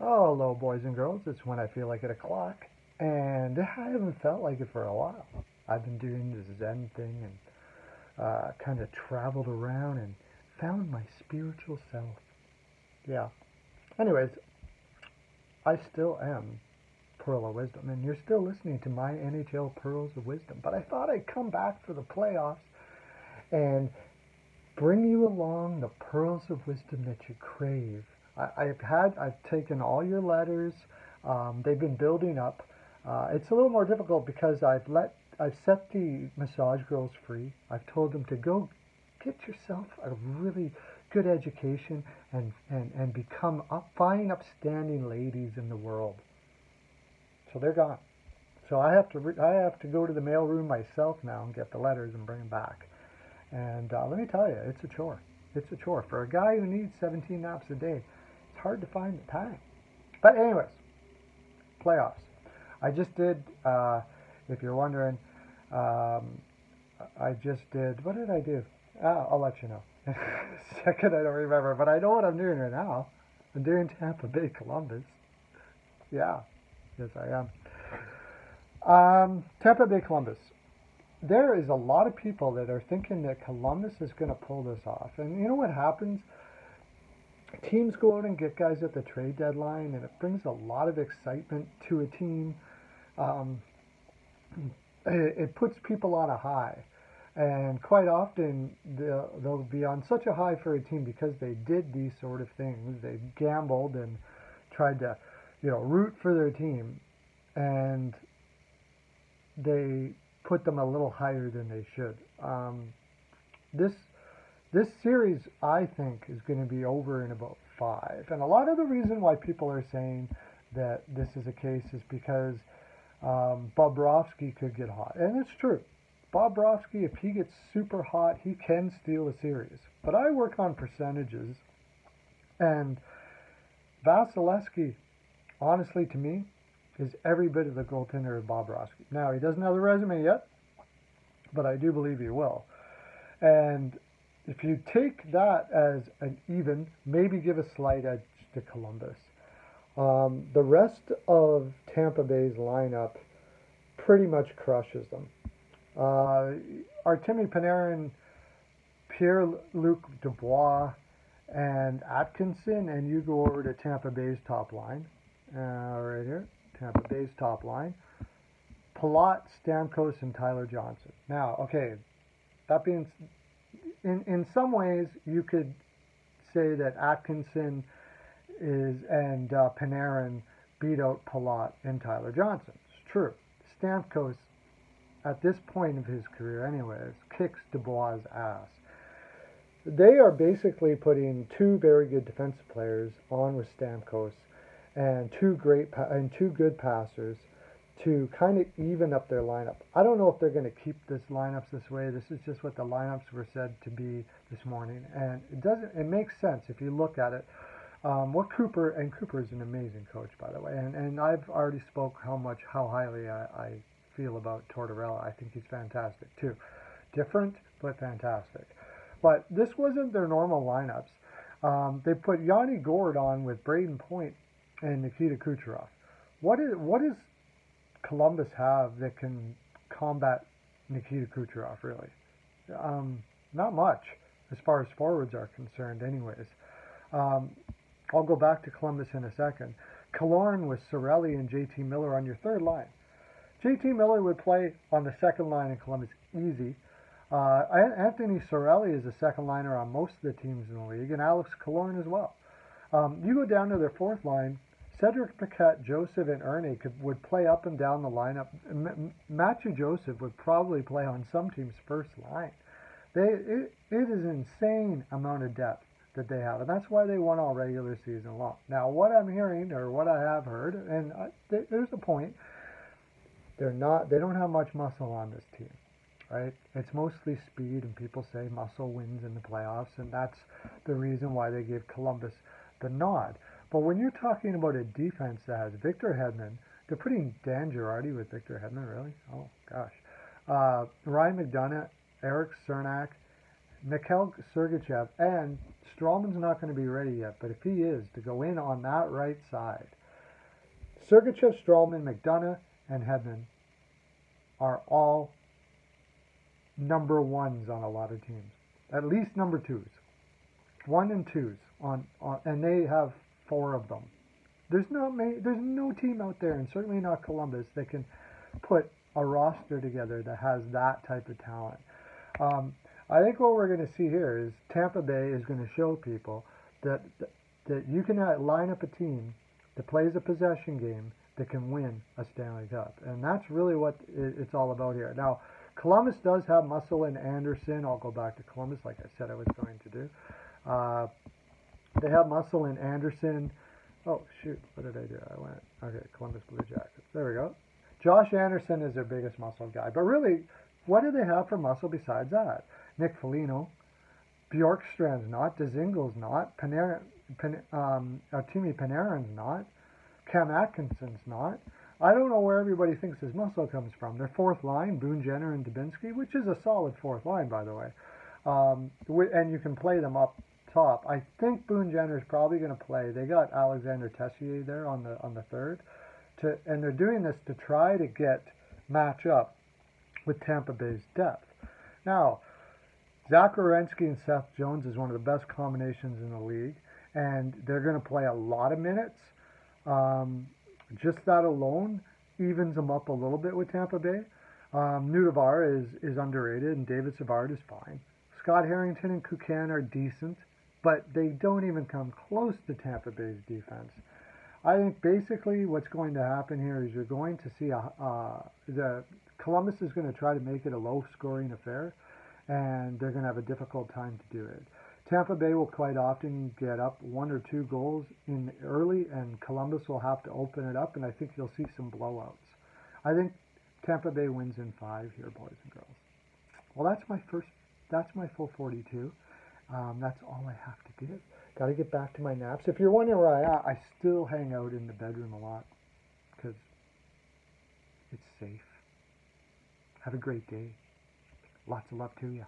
Oh, hello, boys and girls. It's when I feel like it o'clock, and I haven't felt like it for a while. I've been doing this Zen thing and kind of traveled around and found my spiritual self. Yeah. Anyways, I still am Pearl of Wisdom, and you're still listening to my NHL Pearls of Wisdom. But I thought I'd come back for the playoffs and bring you along the pearls of wisdom that you crave. I've taken all your letters. They've been building up. It's a little more difficult because I've set the massage girls free. I've told them to go get yourself a really good education and become fine, upstanding ladies in the world. So they're gone. So I have to go to the mailroom myself now and get the letters and bring them back. And let me tell you, it's a chore. It's a chore. For a guy who needs 17 naps a day, it's hard to find the time. But anyways, playoffs. I just did, if you're wondering, um, I just did, what did I do? I'll let you know. Second, I don't remember, but I know what I'm doing right now. I'm doing Tampa Bay Columbus. Yeah, yes I am. Tampa Bay Columbus. There is a lot of people that are thinking that Columbus is going to pull this off. And you know what happens? Teams go out and get guys at the trade deadline, and it brings a lot of excitement to a team. Um, it puts people on a high. And quite often, they'll be on such a high for a team because they did these sort of things. They gambled and tried to, root for their team. And they put them a little higher than they should. This this series, I think, is going to be over in about five. And a lot of the reason why people are saying that this is a case is because Bobrovsky could get hot, and it's true. Bobrovsky, if he gets super hot, he can steal a series. But I work on percentages, and Vasilevsky, honestly, to me, is every bit of the goaltender of Bobrovsky. Now, he doesn't have the resume yet, but I do believe he will. And if you take that as an even, maybe give a slight edge to Columbus. The rest of Tampa Bay's lineup pretty much crushes them. Uh, Artemi Panarin, Pierre-Luc Dubois, and Atkinson, and you go over to Tampa Bay's top line. Right here, Tampa Bay's top line. Palat, Stamkos, and Tyler Johnson. Now, okay, that being in some ways you could say that Atkinson and Panarin beat out Palat and Tyler Johnson. It's true. Stamkos, at this point of his career, anyways, kicks Dubois' ass. They are basically putting two very good defensive players on with Stamkos and two good passers to kind of even up their lineup. I don't know if they're going to keep this lineups this way. This is just what the lineups were said to be this morning, and it doesn't. It makes sense if you look at it. Cooper is an amazing coach, by the way, and I've already spoke how highly I feel about Tortorella. I think he's fantastic too, different but fantastic. But this wasn't their normal lineups. They put Yanni Gourde on with Braden Point and Nikita Kucherov. What is Columbus have that can combat Nikita Kucherov, really? Not much, as far as forwards are concerned, anyways. Um, I'll go back to Columbus in a second. Killorn with Cirelli and JT Miller on your third line. JT Miller would play on the second line in Columbus easy. Anthony Cirelli is a second liner on most of the teams in the league, and Alex Killorn as well. You go down to their fourth line. Cedric Paquette, Joseph, and Erne would play up and down the lineup. Matthew Joseph would probably play on some teams' first line. It is an insane amount of depth that they have, and that's why they won all regular season long. Now, what I'm hearing, or what I have heard, and there's a point, they don't have much muscle on this team, right? It's mostly speed, and people say muscle wins in the playoffs, and that's the reason why they gave Columbus the nod. But when you're talking about a defense that has Victor Hedman, they're putting Dan Girardi with Victor Hedman, really? Oh, gosh. Ryan McDonough, Eric Cernak, Mikhail Sergachev, and Strawman's not going to be ready yet, but if he is, to go in on that right side, Sergachev, Strawman, McDonough, and Hedman are all number ones on a lot of teams. At least number twos. One and twos and they have four of them. There's no team out there, and certainly not Columbus, that can put a roster together that has that type of talent. I think what we're going to see here is Tampa Bay is going to show people that you can line up a team that plays a possession game that can win a Stanley Cup, and that's really what it's all about here. Now, Columbus does have muscle in Anderson. I'll go back to Columbus like I said I was going to do. They have muscle in Anderson. Oh, shoot. What did I do? Okay, Columbus Blue Jackets. There we go. Josh Anderson is their biggest muscle guy. But really, what do they have for muscle besides that? Nick Foligno, Bjorkstrand's not, Dzingel's not, Artemi Panarin's not, Cam Atkinson's not. I don't know where everybody thinks his muscle comes from. Their fourth line, Boone Jenner and Dubinsky, which is a solid fourth line, by the way. And you can play them up top. I think Boone Jenner is probably going to play. They got Alexander Tessier there on the third, and they're doing this to try to match up with Tampa Bay's depth. Now, Zach Werenski and Seth Jones is one of the best combinations in the league, and they're going to play a lot of minutes. Just that alone evens them up a little bit with Tampa Bay. Nudavar is underrated, and David Savard is fine. Scott Harrington and Kukan are decent, but they don't even come close to Tampa Bay's defense. I think basically what's going to happen here is you're going to see the Columbus is going to try to make it a low-scoring affair, and they're going to have a difficult time to do it. Tampa Bay will quite often get up 1 or 2 goals in early, and Columbus will have to open it up, and I think you'll see some blowouts. I think Tampa Bay wins in 5 here, boys and girls. Well, that's my full 42. That's all I have to give. Got to get back to my naps. If you're wondering where I still hang out in the bedroom a lot because it's safe. Have a great day. Lots of love to you.